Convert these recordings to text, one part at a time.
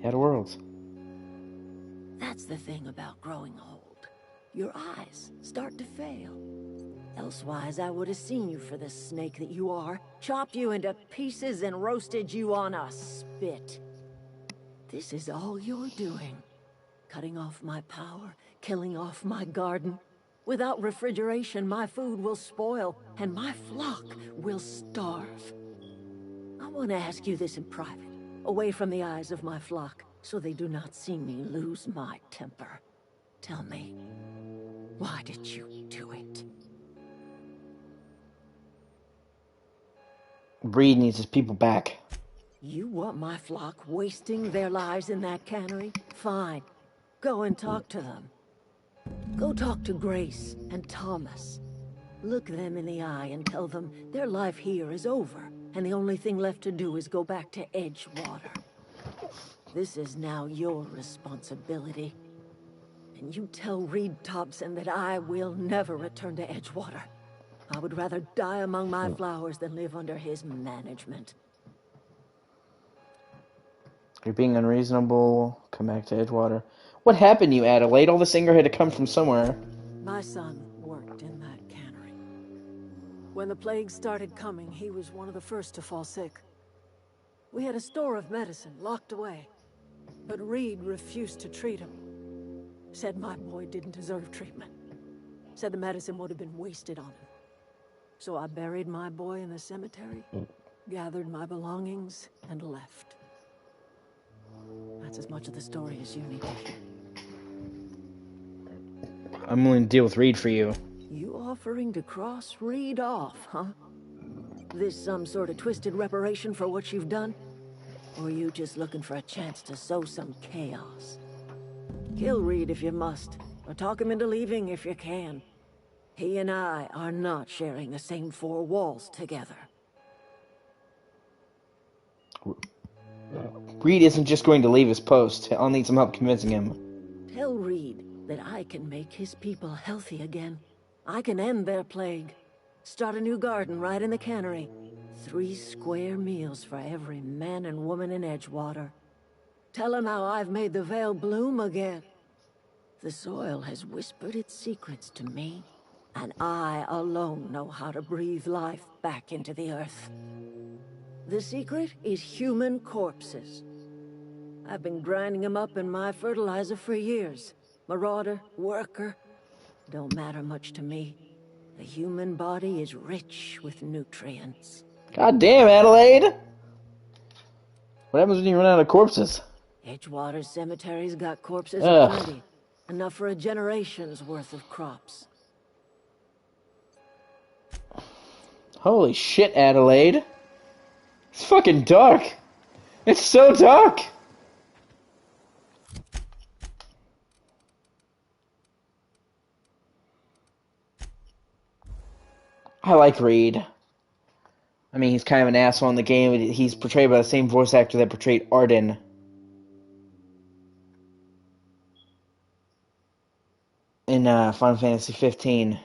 Outer Worlds. That's the thing about growing old. Your eyes start to fail. Elsewise, I would have seen you for the snake that you are, chopped you into pieces and roasted you on a spit. This is all you're doing. Cutting off my power, killing off my garden. Without refrigeration, my food will spoil, and my flock will starve. I want to ask you this in private, away from the eyes of my flock, so they do not see me lose my temper. Tell me, why did you do it? Reed needs his people back. You want my flock wasting their lives in that cannery? Fine. Go and talk to them. Go talk to Grace and Thomas. Look them in the eye and tell them their life here is over, and the only thing left to do is go back to Edgewater. This is now your responsibility. And you tell Reed Thompson that I will never return to Edgewater. I would rather die among my flowers than live under his management. You're being unreasonable. Come back to Edgewater. What happened to you, Adelaide? All this anger had to come from somewhere. My son worked in that cannery. When the plague started coming, he was one of the first to fall sick. We had a store of medicine locked away, but Reed refused to treat him. Said my boy didn't deserve treatment. Said the medicine would have been wasted on him. So I buried my boy in the cemetery, gathered my belongings, and left. That's as much of the story as you need to hear. I'm willing to deal with Reed for you. You offering to cross Reed off, huh? This some sort of twisted reparation for what you've done? Or you just looking for a chance to sow some chaos? Kill Reed if you must, or talk him into leaving if you can. He and I are not sharing the same four walls together. Reed isn't just going to leave his post. I'll need some help convincing him. Tell Reed that I can make his people healthy again. I can end their plague. Start a new garden right in the cannery. 3 square meals for every man and woman in Edgewater. Tell him how I've made the Vale bloom again. The soil has whispered its secrets to me, and I alone know how to breathe life back into the earth. The secret is human corpses. I've been grinding them up in my fertilizer for years. Marauder, worker, don't matter much to me. The human body is rich with nutrients. God damn, Adelaide! What happens when you run out of corpses? Edgewater Cemetery's got corpses Ugh. aplenty. Enough for a generation's worth of crops. Holy shit, Adelaide. It's fucking dark. It's so dark. I like Reed. I mean, he's kind of an asshole in the game. He's portrayed by the same voice actor that portrayed Arden in Final Fantasy 15.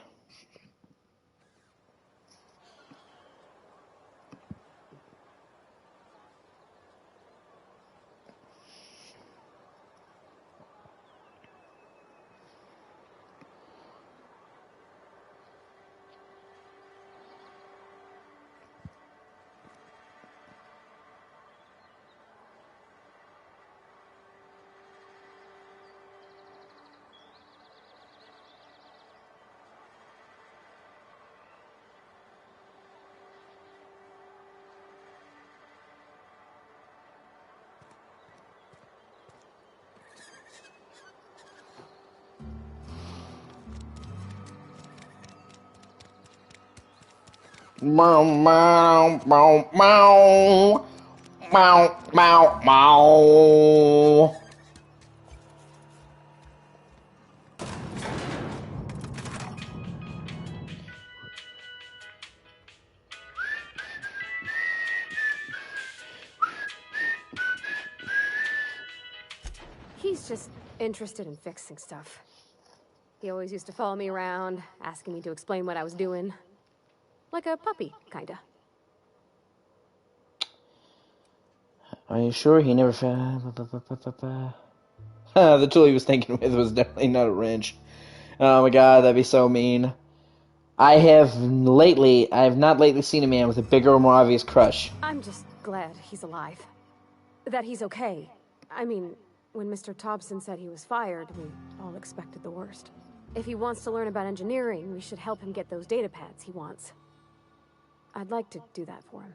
Meow, meow, meow, meow. Meow, meow, meow. He's just interested in fixing stuff. He always used to follow me around, asking me to explain what I was doing. Like a puppy, kinda. Are you sure he never found... The tool he was thinking with was definitely not a wrench. Oh my god, that'd be so mean. I have not lately seen a man with a bigger or more obvious crush. I'm just glad he's alive. That he's okay. I mean, when Mr. Thompson said he was fired, we all expected the worst. If he wants to learn about engineering, we should help him get those data pads he wants. I'd like to do that for him.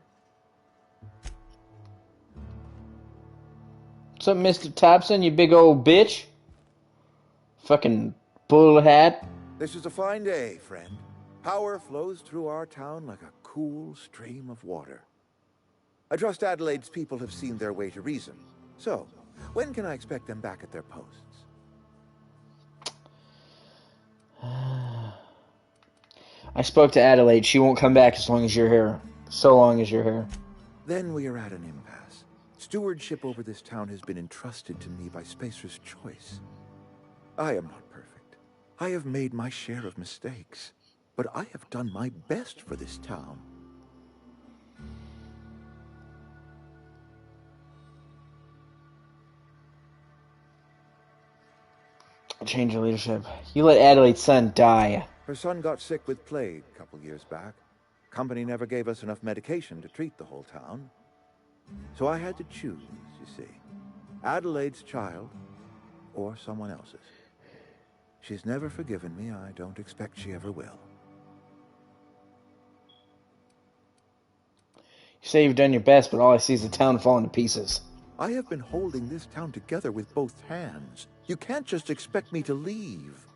What's up, Mr. Thompson, you big old bitch? Fucking bull hat. This is a fine day, friend. Power flows through our town like a cool stream of water. I trust Adelaide's people have seen their way to reason. So, when can I expect them back at their posts? I spoke to Adelaide. She won't come back as long as you're here. So long as you're here. Then we are at an impasse. Stewardship over this town has been entrusted to me by Spacer's Choice. I am not perfect. I have made my share of mistakes. But I have done my best for this town. Change of leadership. You let Adelaide's son die. Her son got sick with plague a couple years back. Company never gave us enough medication to treat the whole town. So I had to choose, you see. Adelaide's child or someone else's. She's never forgiven me. I don't expect she ever will. You say you've done your best, but all I see is the town falling to pieces. I have been holding this town together with both hands. You can't just expect me to leave.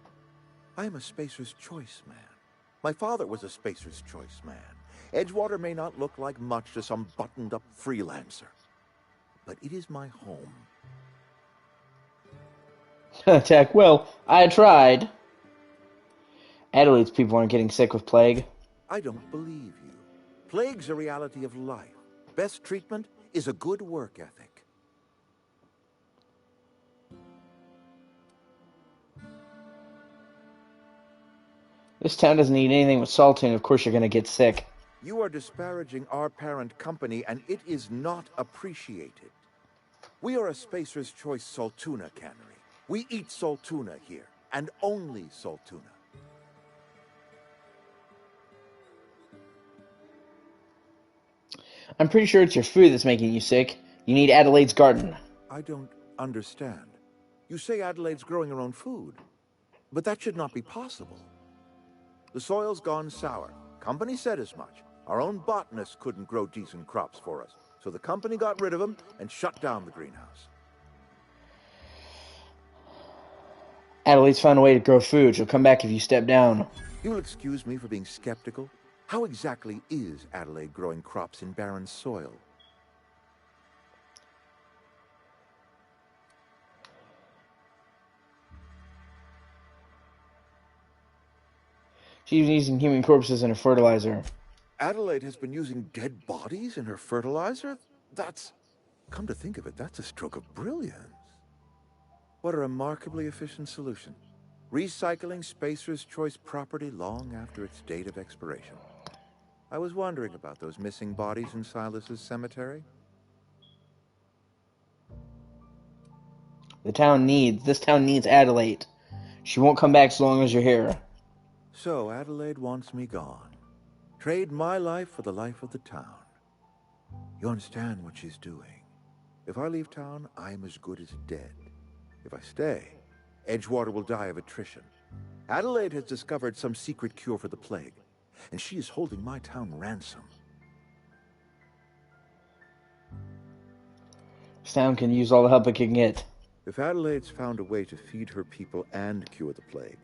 I am a Spacer's Choice man. My father was a Spacer's Choice man. Edgewater may not look like much to some buttoned-up freelancer, but it is my home. Attack. Well, I tried. Adelaide's people aren't getting sick with plague. I don't believe you. Plague's a reality of life. Best treatment is a good work ethic. This town doesn't need anything with salt in. Of course you're going to get sick. You are disparaging our parent company, and it is not appreciated. We are a Spacer's Choice Saltuna cannery. We eat saltuna here, and only saltuna. I'm pretty sure it's your food that's making you sick. You need Adelaide's garden. I don't understand. You say Adelaide's growing her own food, but that should not be possible. The soil's gone sour. Company said as much. Our own botanists couldn't grow decent crops for us, so the company got rid of them and shut down the greenhouse. Adelaide's found a way to grow food. She'll come back if you step down. You'll excuse me for being skeptical. How exactly is Adelaide growing crops in barren soil? She's using human corpses in her fertilizer. Adelaide has been using dead bodies in her fertilizer? That's... Come to think of it, that's a stroke of brilliance. What a remarkably efficient solution. Recycling Spacer's Choice property long after its date of expiration. I was wondering about those missing bodies in Silas's cemetery. This town needs Adelaide. She won't come back so long as you're here. So Adelaide wants me gone. Trade my life for the life of the town. You understand what she's doing. If I leave town, I'm as good as dead. If I stay, Edgewater will die of attrition. Adelaide has discovered some secret cure for the plague, and she is holding my town ransom. This town can use all the help it can get. If Adelaide's found a way to feed her people and cure the plague,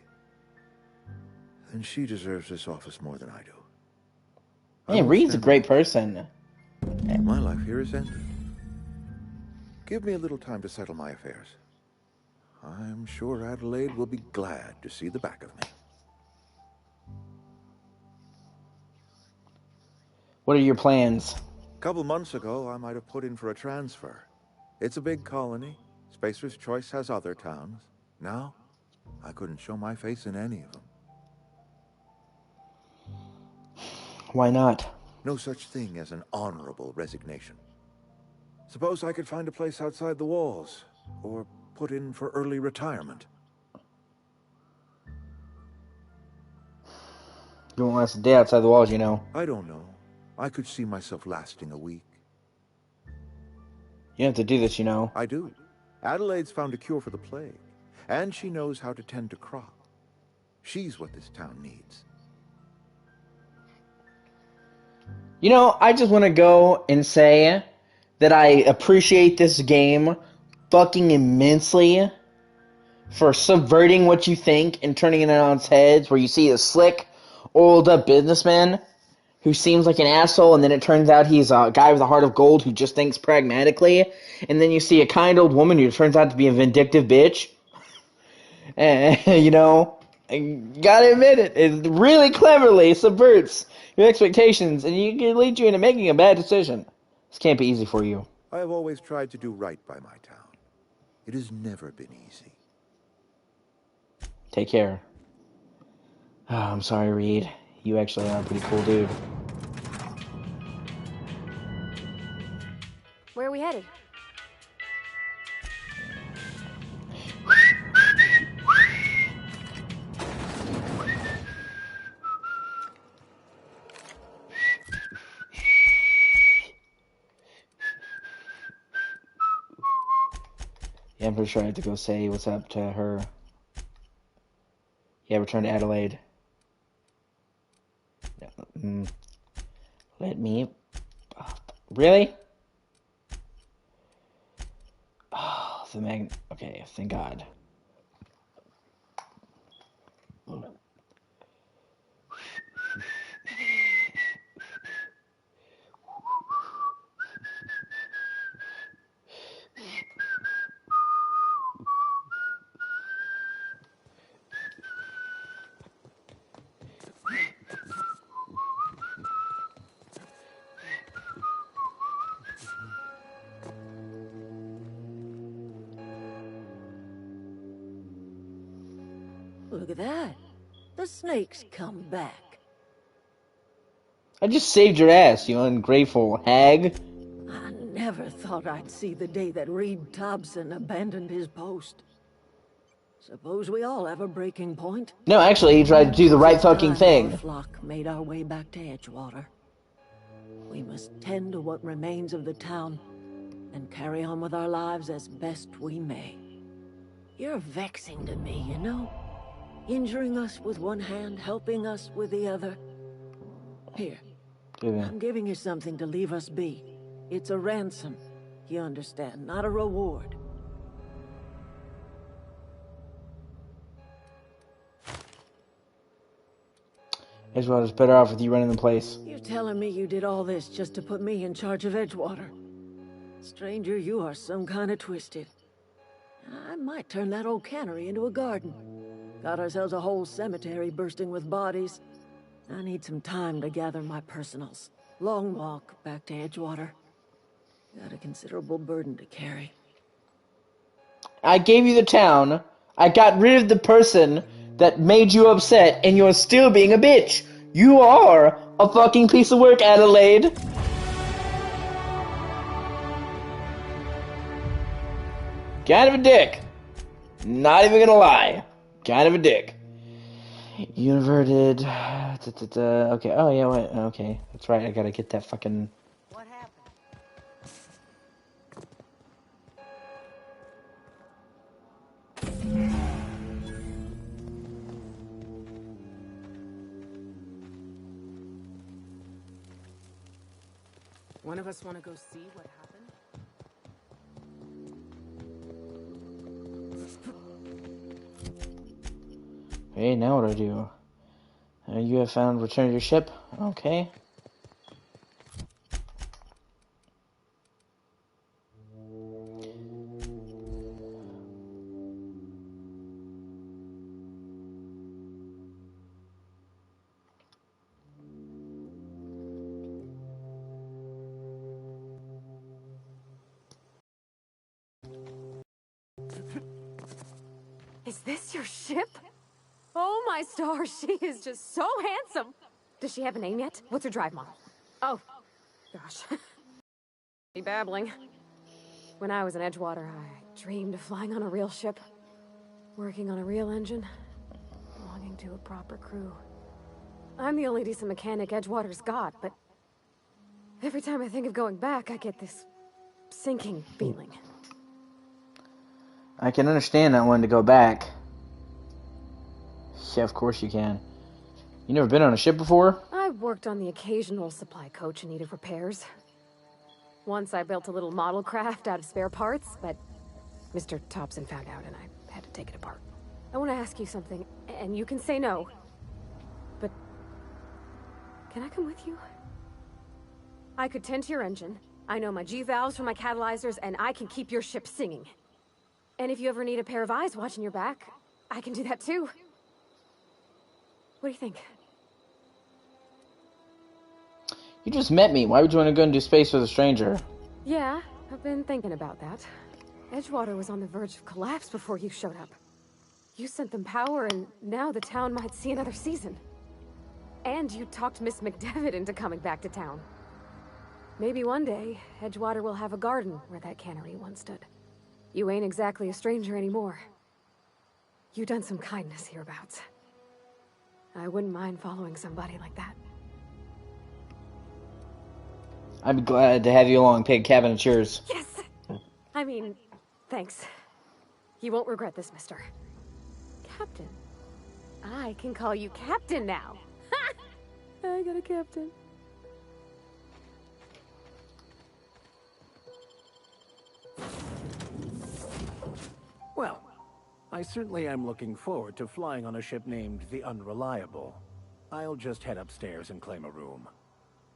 then she deserves this office more than I do. Hey, Reed's a great person. My life here is ended. Give me a little time to settle my affairs. I'm sure Adelaide will be glad to see the back of me. What are your plans? A couple months ago, I might have put in for a transfer. It's a big colony. Spacer's Choice has other towns. Now, I couldn't show my face in any of them. Why not? No such thing as an honorable resignation. Suppose I could find a place outside the walls, or put in for early retirement. You won't last a day outside the walls, you know. I don't know. I could see myself lasting a week. You have to do this, you know. I do. Adelaide's found a cure for the plague, and she knows how to tend to crop. She's what this town needs. You know, I just want to go and say that I appreciate this game fucking immensely for subverting what you think and turning it on its heads, where you see a slick, old up businessman who seems like an asshole, and then it turns out he's a guy with a heart of gold who just thinks pragmatically, and then you see a kind old woman who turns out to be a vindictive bitch. And, you know, I gotta admit it really cleverly subverts your expectations, and it can lead you into making a bad decision. This can't be easy for you. I have always tried to do right by my town. It has never been easy. Take care. Oh, I'm sorry, Reed. You actually are a pretty cool dude. Where are we headed? Yeah, I'm pretty sure I have to go say what's up to her. Yeah, return to Adelaide. Let me... Oh, really? Oh, the Okay, thank God. Look at that. The snake's come back. I just saved your ass, you ungrateful hag. I never thought I'd see the day that Reed Thompson abandoned his post. Suppose we all have a breaking point. No, actually, he tried to do the right It's fucking time thing. Our flock made our way back to Edgewater. We must tend to what remains of the town and carry on with our lives as best we may. You're vexing to me, you know? Injuring us with one hand, helping us with the other. Here, I'm giving you something to leave us be. It's a ransom, you understand, not a reward. Edgewater's better off with you running the place. You're telling me you did all this just to put me in charge of Edgewater? Stranger, you are some kind of twisted. I might turn that old cannery into a garden. Got ourselves a whole cemetery bursting with bodies. I need some time to gather my personals. Long walk back to Edgewater. Got a considerable burden to carry. I gave you the town. I got rid of the person that made you upset, and you're still being a bitch. You are a fucking piece of work, Adelaide. Kind of a dick. Not even gonna lie. Kind of a dick. Univerted. Okay. Oh, yeah, wait. Okay. That's right. I gotta get that fucking... What happened? One of us want to go see what happened? Hey, now what do I do? You have found return to your ship? Okay. Is this your ship? Oh my stars, she is just so handsome. Does she have a name yet? What's her drive model? Oh, gosh. Be babbling. When I was in Edgewater, I dreamed of flying on a real ship, working on a real engine, belonging to a proper crew. I'm the only decent mechanic Edgewater's got, but every time I think of going back, I get this sinking feeling. I can understand not wanting to go back. Yeah, of course you can. You never been on a ship before? I've worked on the occasional supply coach in need of repairs. Once I built a little model craft out of spare parts, but Mr. Thompson found out and I had to take it apart. I want to ask you something, and you can say no, but can I come with you? I could tend to your engine. I know my G-valves from my catalyzers, and I can keep your ship singing. And if you ever need a pair of eyes watching your back, I can do that too. What do you think? You just met me. Why would you want to go into space with a stranger? Yeah, I've been thinking about that. Edgewater was on the verge of collapse before you showed up. You sent them power, and now the town might see another season. And you talked Miss McDevitt into coming back to town. Maybe one day, Edgewater will have a garden where that cannery once stood. You ain't exactly a stranger anymore. You've done some kindness hereabouts. I wouldn't mind following somebody like that. I'd be glad to have you along, Pig Cabin. It's yours. Yes! I mean, thanks. You won't regret this, mister. Captain. I can call you Captain now. I got a captain. Well, I certainly am looking forward to flying on a ship named the Unreliable. I'll just head upstairs and claim a room.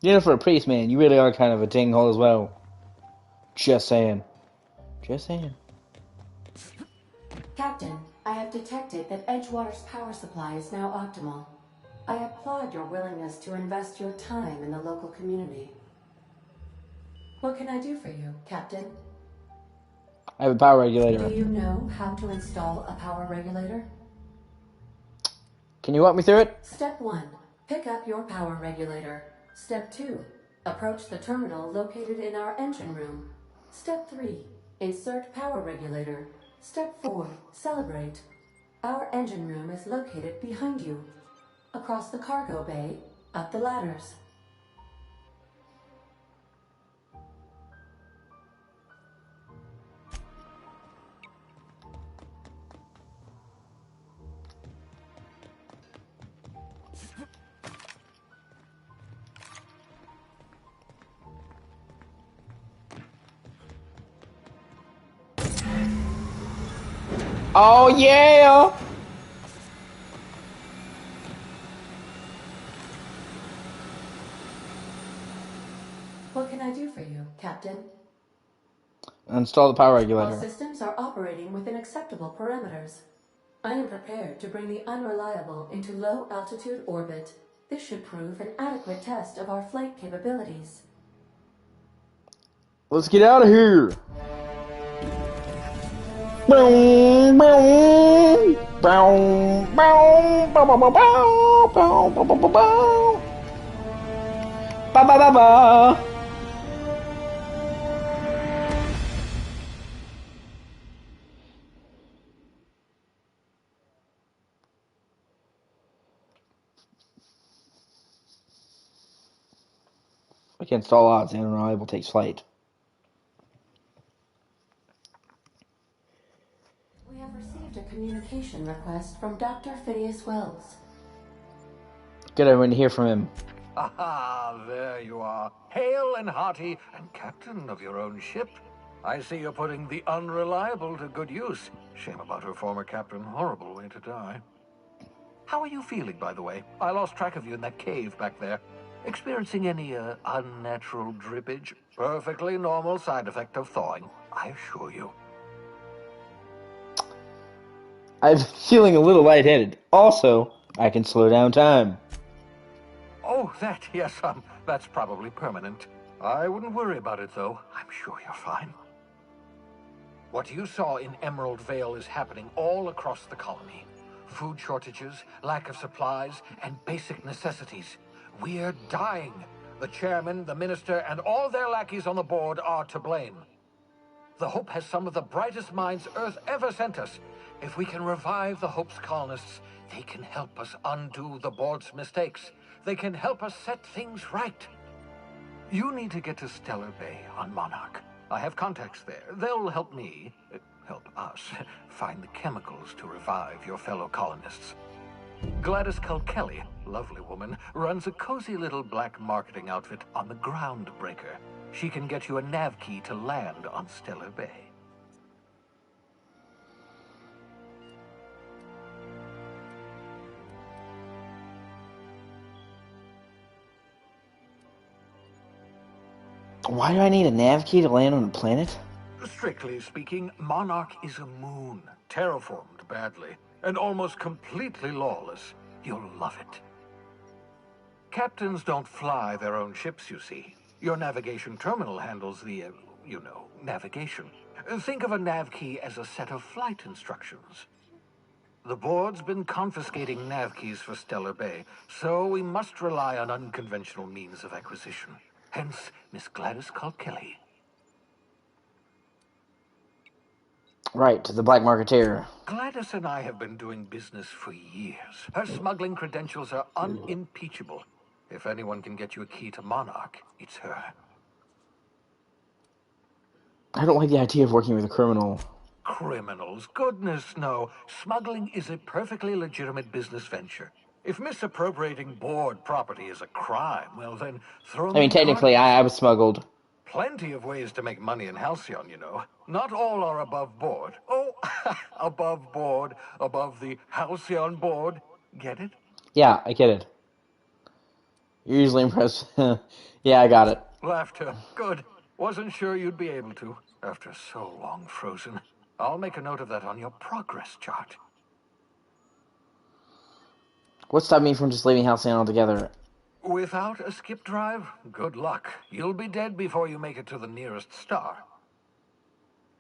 You know, for a priest, man, you really are kind of a dinghole as well. Just saying. Just saying. Captain, I have detected that Edgewater's power supply is now optimal. I applaud your willingness to invest your time in the local community. What can I do for you, Captain? I have a power regulator. Do you know how to install a power regulator? Can you walk me through it? Step 1. Pick up your power regulator. Step 2. Approach the terminal located in our engine room. Step 3. Insert power regulator. Step 4. Celebrate. Our engine room is located behind you. Across the cargo bay, up the ladders. Oh, yeah! What can I do for you, Captain? Install the power All regulator. systems are operating within acceptable parameters. I am prepared to bring the Unreliable into low-altitude orbit. This should prove an adequate test of our flight capabilities. Let's get out of here! Boom, boom, boom, boom, boom, boom, boom, boom, boom, boom, boom, boom. Ba ba ba ba. Against all odds, the Unreliable takes flight. We have received a communication request from Dr. Phineas Wells. Good, I want to hear from him. Ah, there you are, hale and hearty, and captain of your own ship. I see you're putting the Unreliable to good use. Shame about her former captain. Horrible way to die. How are you feeling, by the way? I lost track of you in that cave back there. Experiencing any, unnatural drippage? Perfectly normal side effect of thawing, I assure you. I'm feeling a little lightheaded. Also, I can slow down time. Oh, that, yes, that's probably permanent. I wouldn't worry about it, though. I'm sure you're fine. What you saw in Emerald Vale is happening all across the colony. Food shortages, lack of supplies, and basic necessities. We're dying. The chairman, the minister, and all their lackeys on the board are to blame. The Hope has some of the brightest minds Earth ever sent us. If we can revive the Hope's colonists, they can help us undo the board's mistakes. They can help us set things right. You need to get to Stellar Bay on Monarch. I have contacts there. They'll help me, help us, find the chemicals to revive your fellow colonists. Gladys Culkelly, lovely woman, runs a cozy little black marketing outfit on the Groundbreaker. She can get you a nav key to land on Stellar Bay. Why do I need a nav key to land on a planet? Strictly speaking, Monarch is a moon, terraformed badly, and almost completely lawless. You'll love it. Captains don't fly their own ships, you see. Your navigation terminal handles the, navigation. Think of a nav key as a set of flight instructions. The board's been confiscating nav keys for Stellar Bay, so we must rely on unconventional means of acquisition. Hence, Miss Gladys Culkelly. Right, the black marketeer. Gladys and I have been doing business for years. Her smuggling credentials are unimpeachable. If anyone can get you a key to Monarch, it's her. I don't like the idea of working with a criminal. Criminals? Goodness, no. Smuggling is a perfectly legitimate business venture. If misappropriating board property is a crime, well then, throw me Technically, I was smuggled. Plenty of ways to make money in Halcyon, you know. Not all are above board. Oh, above board, above the Halcyon board. Get it? Yeah, I get it. You're usually impressed. Yeah, I got it. Laughter. Good. Wasn't sure you'd be able to, after so long frozen. I'll make a note of that on your progress chart. What stopped me from just leaving Halcyon altogether? Without a skip drive, good luck. You'll be dead before you make it to the nearest star.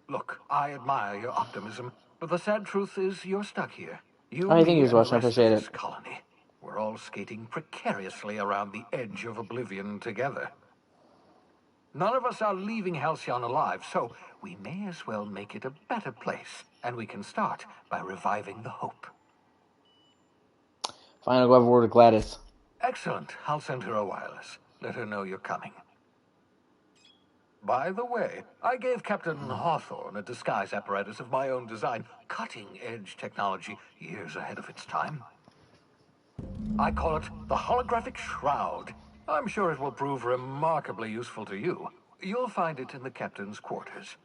Look, I admire your optimism, but the sad truth is you're stuck here. You, I think he me, was and watching. the I rest appreciate of this it. colony. We're all skating precariously around the edge of oblivion together. None of us are leaving Halcyon alive, so we may as well make it a better place, and we can start by reviving the Hope. Fine, I'll go have a word with Gladys. Excellent. I'll send her a wireless. Let her know you're coming. By the way, I gave Captain Hawthorne a disguise apparatus of my own design, cutting-edge technology, years ahead of its time. I call it the Holographic Shroud. I'm sure it will prove remarkably useful to you. You'll find it in the captain's quarters.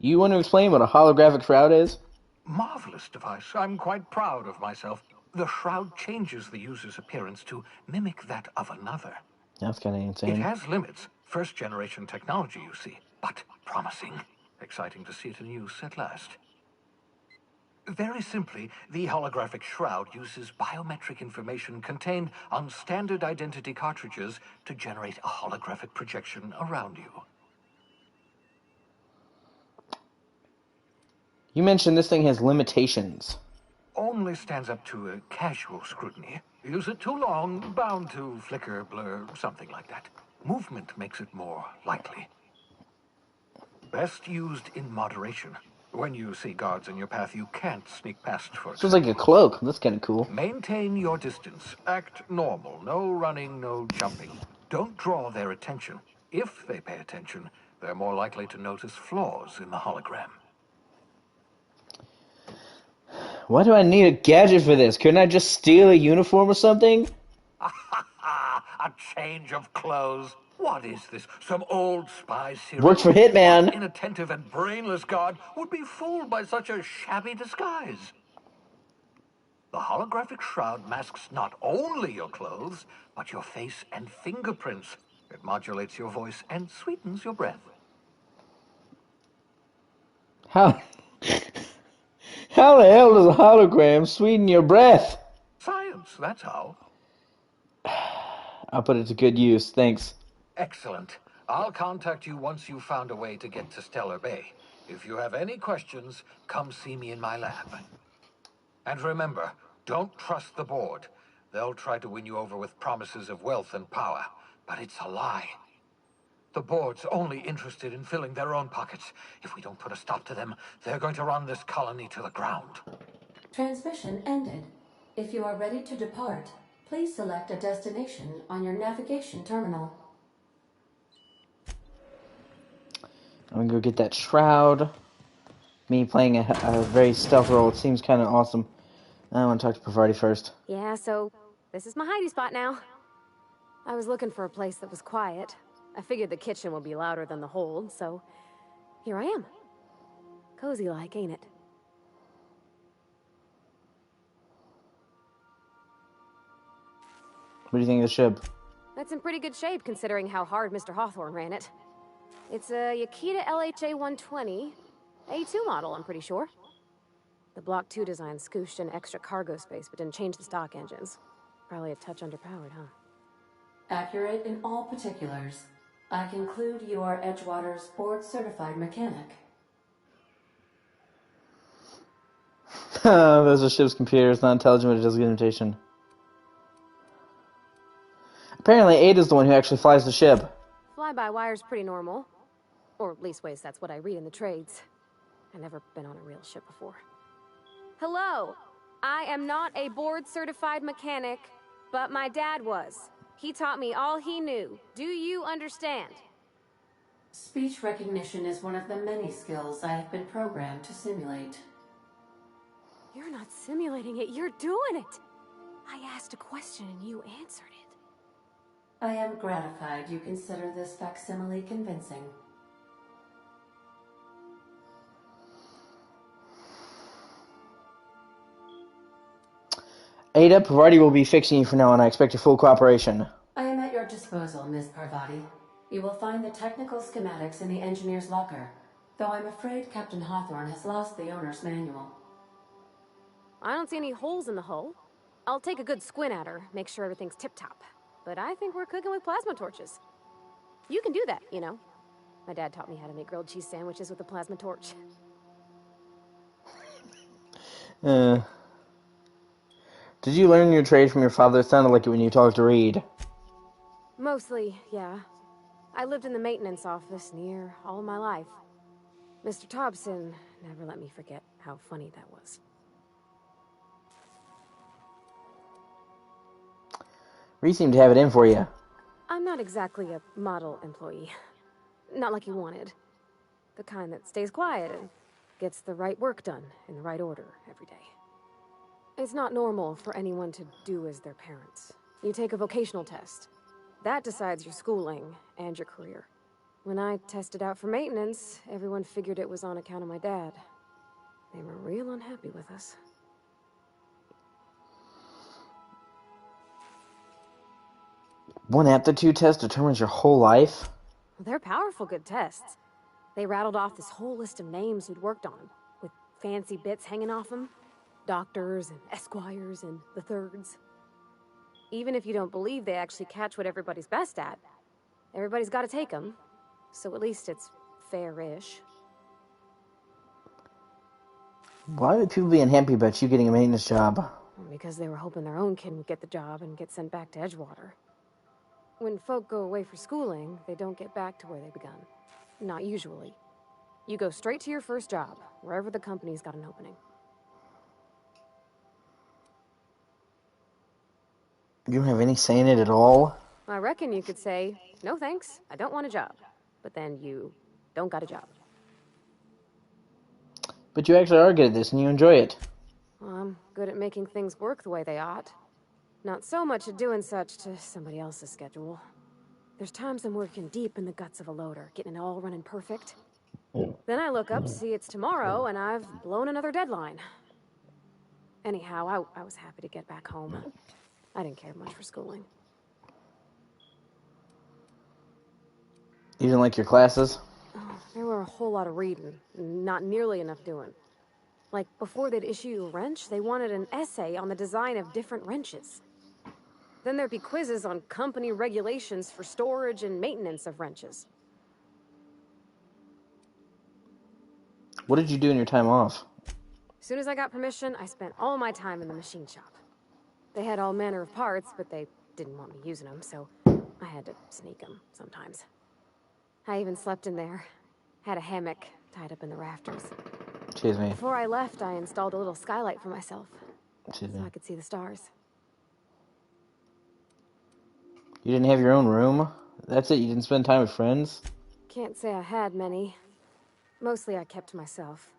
You want to explain what a holographic shroud is? Marvelous device. I'm quite proud of myself. The shroud changes the user's appearance to mimic that of another. That's kind of insane. It has limits. First-generation technology, you see, but promising. Exciting to see it in use at last. Very simply, the holographic shroud uses biometric information contained on standard identity cartridges to generate a holographic projection around you. You mentioned this thing has limitations. Only stands up to a casual scrutiny. Use it too long, bound to flicker, blur, something like that. Movement makes it more likely. Best used in moderation. When you see guards in your path, you can't sneak past for This was like a cloak. That's kind of cool. Maintain your distance. Act normal. No running, no jumping. Don't draw their attention. If they pay attention, they're more likely to notice flaws in the hologram. Why do I need a gadget for this? Couldn't I just steal a uniform or something? A change of clothes. What is this? Some old spy series? Worked for Hitman. What inattentive and brainless guard would be fooled by such a shabby disguise? The holographic shroud masks not only your clothes, but your face and fingerprints. It modulates your voice and sweetens your breath. How the hell does a hologram sweeten your breath? Science, that's how. I'll put it to good use, thanks. Excellent. I'll contact you once you've found a way to get to Stellar Bay. If you have any questions, come see me in my lab. And remember, don't trust the board. They'll try to win you over with promises of wealth and power, but it's a lie. The board's only interested in filling their own pockets. If we don't put a stop to them, they're going to run this colony to the ground. Transmission ended. If you are ready to depart, please select a destination on your navigation terminal. I'm gonna go get that shroud. Me playing a very stealth role, it seems kind of awesome. I want to talk to Pavarti first. Yeah, so this is my hidey spot now. I was looking for a place that was quiet. I figured the kitchen would be louder than the hold, so here I am. Cozy like, ain't it? What do you think of the ship? That's in pretty good shape considering how hard Mr. Hawthorne ran it. It's a Yakita LHA 120, A2 model, I'm pretty sure. The Block 2 design scooshed in extra cargo space but didn't change the stock engines. Probably a touch underpowered, huh? Accurate in all particulars. I conclude you are Edgewater's board-certified mechanic. There's a ship's computer. It's not intelligent, but it does get invitation. Apparently, Ada's the one who actually flies the ship. Fly-by-wire's pretty normal. Or leastways, that's what I read in the trades. I've never been on a real ship before. Hello! I am not a board-certified mechanic, but my dad was. He taught me all he knew. Do you understand? Speech recognition is one of the many skills I have been programmed to simulate. You're not simulating it, you're doing it! I asked a question and you answered it. I am gratified you consider this facsimile convincing. Ada, Pavarti will be fixing you from now on. I expect your full cooperation. I am at your disposal, Ms. Parvati. You will find the technical schematics in the engineer's locker, though I'm afraid Captain Hawthorne has lost the owner's manual. I don't see any holes in the hull. I'll take a good squint at her, make sure everything's tip-top. But I think we're cooking with plasma torches. You can do that, you know. My dad taught me how to make grilled cheese sandwiches with a plasma torch. Did you learn your trade from your father? It sounded like it when you talked to Reed. Mostly, yeah. I lived in the maintenance office near all of my life. Mr. Thompson never let me forget how funny that was. Reed seemed to have it in for you. I'm not exactly a model employee. Not like you wanted. The kind that stays quiet and gets the right work done in the right order every day. It's not normal for anyone to do as their parents. You take a vocational test. That decides your schooling and your career. When I tested out for maintenance, everyone figured it was on account of my dad. They were real unhappy with us. One aptitude test determines your whole life? They're powerful good tests. They rattled off this whole list of names who'd worked on them, with fancy bits hanging off them. Doctors and esquires and the thirds. Even if you don't believe they actually catch what everybody's best at, everybody's got to take them. So at least it's fair-ish. Why would people be unhappy about you getting a maintenance job? Because they were hoping their own kid would get the job and get sent back to Edgewater. When folk go away for schooling, they don't get back to where they begun. Not usually. You go straight to your first job, wherever the company's got an opening. You don't have any say in it at all? I reckon you could say, no thanks, I don't want a job. But then you don't got a job. But you actually are good at this and you enjoy it. Well, I'm good at making things work the way they ought. Not so much at doing such to somebody else's schedule. There's times I'm working deep in the guts of a loader, getting it all running perfect. Then I look up to see it's tomorrow and I've blown another deadline. Anyhow, I was happy to get back home. I didn't care much for schooling. You didn't like your classes? Oh, there were a whole lot of reading, not nearly enough doing. Like, before they'd issue you a wrench, they wanted an essay on the design of different wrenches. Then there'd be quizzes on company regulations for storage and maintenance of wrenches. What did you do in your time off? As soon as I got permission, I spent all my time in the machine shop. They had all manner of parts, but they didn't want me using them, so I had to sneak them sometimes. I even slept in there. Had a hammock tied up in the rafters. Excuse me. Before I left, I installed a little skylight for myself, Excuse so me. I could see the stars. You didn't have your own room? That's it? You didn't spend time with friends? Can't say I had many. Mostly I kept to myself.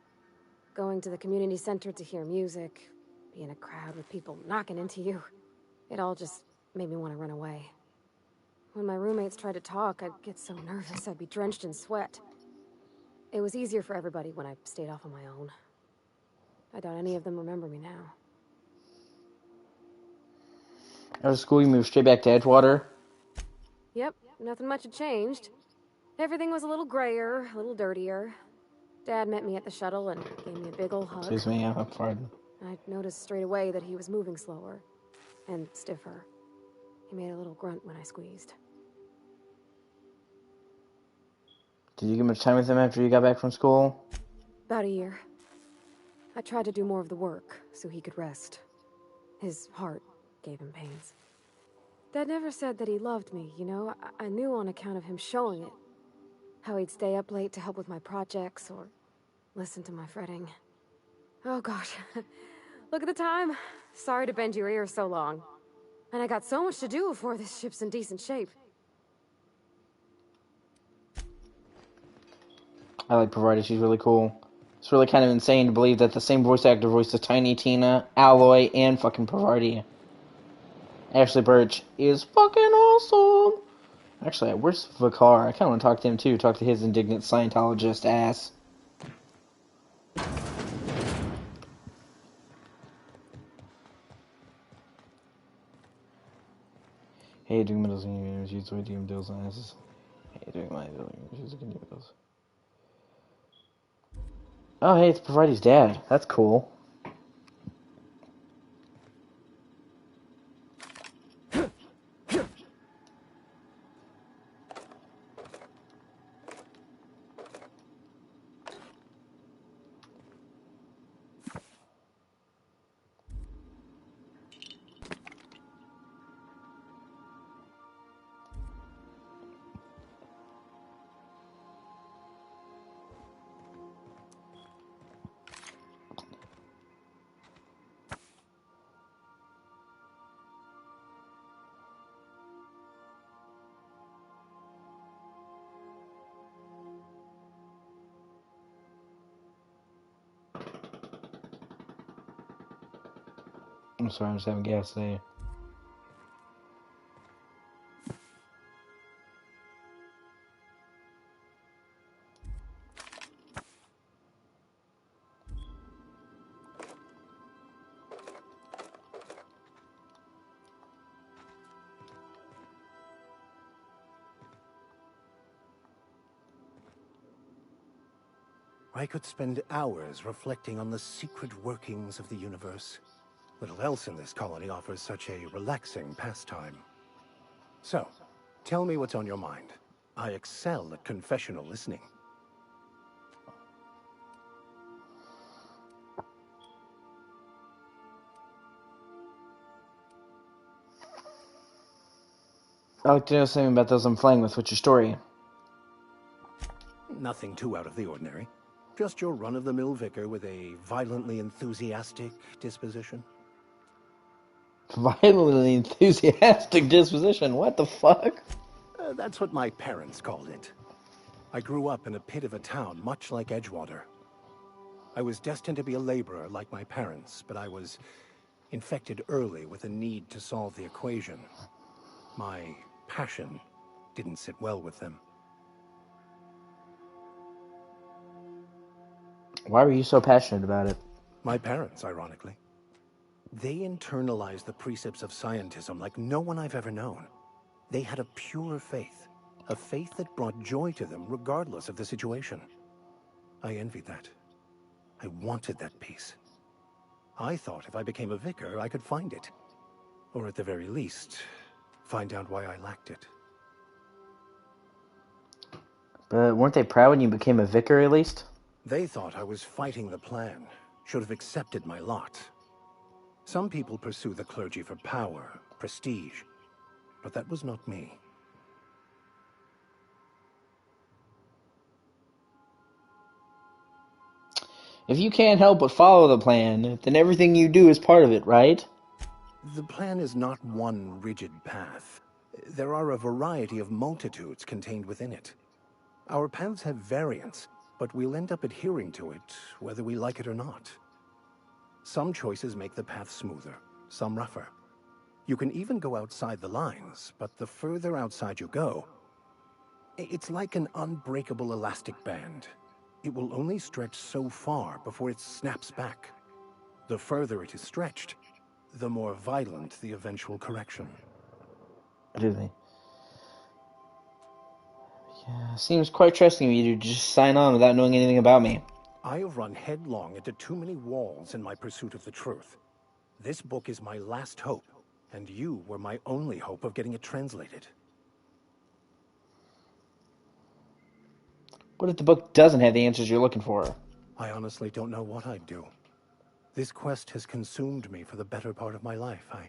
Going to the community center to hear music, be in a crowd with people knocking into you. It all just made me want to run away. When my roommates tried to talk, I'd get so nervous I'd be drenched in sweat. It was easier for everybody when I stayed off on my own. I doubt any of them remember me now. After school, you moved straight back to Edgewater? Yep, nothing much had changed. Everything was a little grayer, a little dirtier. Dad met me at the shuttle and gave me a big ol' hug. Excuse me, I'm pardon. I noticed straight away that he was moving slower and stiffer. He made a little grunt when I squeezed. Did you get much time with him after you got back from school? About a year. I tried to do more of the work so he could rest. His heart gave him pains. Dad never said that he loved me, you know? I knew on account of him showing it. How he'd stay up late to help with my projects or listen to my fretting. Oh gosh, look at the time. Sorry to bend your ears so long. And I got so much to do before this ship's in decent shape. I like Provider, she's really cool. It's really kind of insane to believe that the same voice actor voiced the Tiny Tina, Alloy, and fucking Provider. Ashley Birch is fucking awesome! Actually, where's Vakar? I kind of want to talk to him too. Talk to his indignant Scientologist ass. Hey, doing middles and she's way doing middles and asses. Hey, doing my she's looking at middles. Oh, hey, it's Provider's dad. That's cool. I'm sorry, I'm just having gas today. I could spend hours reflecting on the secret workings of the universe. Little else in this colony offers such a relaxing pastime. So, tell me what's on your mind. I excel at confessional listening. I'd like to know something about those I'm flying with. What's your story? Nothing too out of the ordinary. Just your run-of-the-mill vicar with a violently enthusiastic disposition. Violently enthusiastic disposition. What the fuck? That's what my parents called it. I grew up in a pit of a town much like Edgewater. I was destined to be a laborer like my parents, but I was infected early with a need to solve the equation. My passion didn't sit well with them. Why were you so passionate about it? My parents, ironically. They internalized the precepts of scientism like no one I've ever known. They had a pure faith, a faith that brought joy to them regardless of the situation. I envied that. I wanted that peace. I thought if I became a vicar, I could find it. Or at the very least, find out why I lacked it. But weren't they proud when you became a vicar, at least? They thought I was fighting the plan, should have accepted my lot. Some people pursue the clergy for power, prestige, but that was not me. If you can't help but follow the plan, then everything you do is part of it, right? The plan is not one rigid path. There are a variety of multitudes contained within it. Our paths have variance, but we'll end up adhering to it, whether we like it or not. Some choices make the path smoother, some rougher. You can even go outside the lines, but the further outside you go, it's like an unbreakable elastic band. It will only stretch so far before it snaps back. The further it is stretched, the more violent the eventual correction. Excuse me. Yeah, seems quite trusting of you to just sign on without knowing anything about me. I have run headlong into too many walls in my pursuit of the truth. This book is my last hope, and you were my only hope of getting it translated. What if the book doesn't have the answers you're looking for? I honestly don't know what I'd do. This quest has consumed me for the better part of my life. I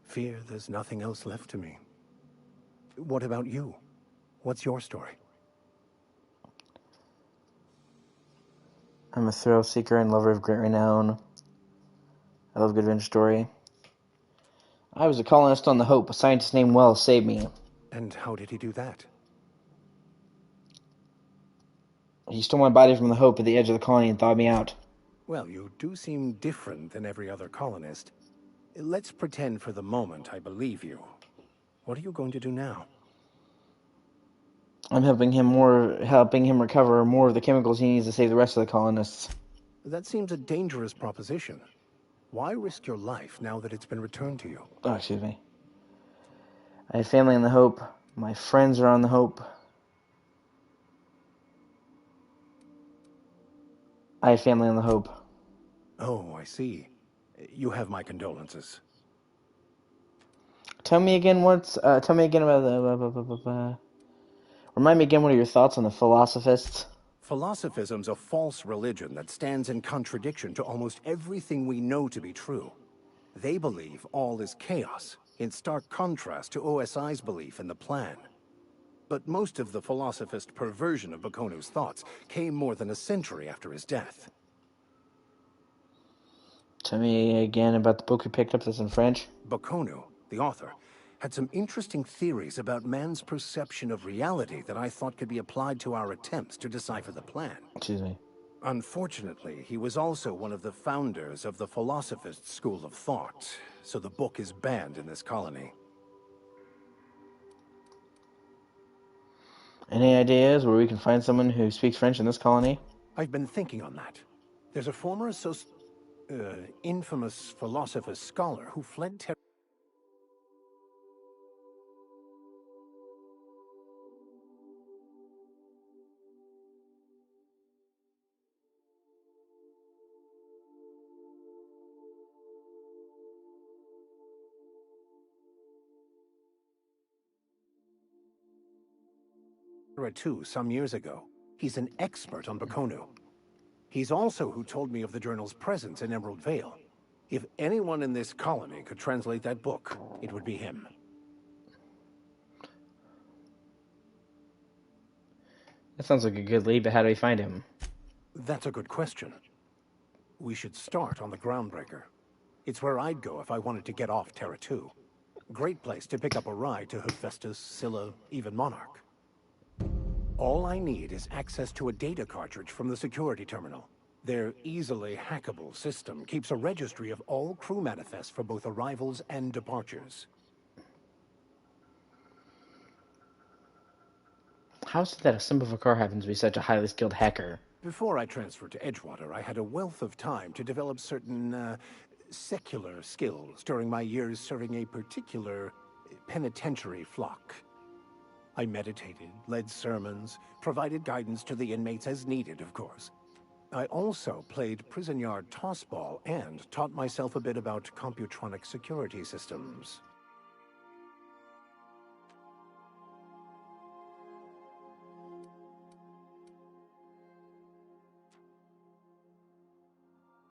fear there's nothing else left to me. What about you? What's your story? I'm a thrill seeker and lover of great renown. I love a good adventure story. I was a colonist on the Hope. A scientist named Wells saved me. And how did he do that? He stole my body from the Hope at the edge of the colony and thawed me out. Well, you do seem different than every other colonist. Let's pretend for the moment I believe you. What are you going to do now? I'm helping him recover more of the chemicals he needs to save the rest of the colonists. That seems a dangerous proposition. Why risk your life now that it's been returned to you? Oh, excuse me. I have family on the Hope. My friends are on the Hope. I have family on the Hope. Oh, I see. You have my condolences. Tell me again about the... Remind me again what are your thoughts on the philosophists? Philosophism's a false religion that stands in contradiction to almost everything we know to be true. They believe all is chaos, in stark contrast to OSI's belief in the plan. But most of the philosophist perversion of Bakonu's thoughts came more than a century after his death. Tell me again about the book you picked up that's in French. Bakonu, the author, had some interesting theories about man's perception of reality that I thought could be applied to our attempts to decipher the plan. Excuse me. Unfortunately, he was also one of the founders of the philosophist school of thought, so the book is banned in this colony. Any ideas where we can find someone who speaks French in this colony? I've been thinking on that. There's a former infamous philosopher scholar who fled Terra some years ago. He's an expert on Bakonu. He's also who told me of the journal's presence in Emerald Vale. If anyone in this colony could translate that book, it would be him. That sounds like a good lead, but how do we find him? That's a good question. We should start on the Groundbreaker. It's where I'd go if I wanted to get off Terra 2. Great place to pick up a ride to Hephaestus, Scylla, even Monarch. All I need is access to a data cartridge from the security terminal. Their easily hackable system keeps a registry of all crew manifests for both arrivals and departures. How is it that a simple car happens to be such a highly skilled hacker? Before I transferred to Edgewater, I had a wealth of time to develop certain, secular skills during my years serving a particular penitentiary flock. I meditated, led sermons, provided guidance to the inmates as needed, of course. I also played prison yard tossball and taught myself a bit about computronic security systems.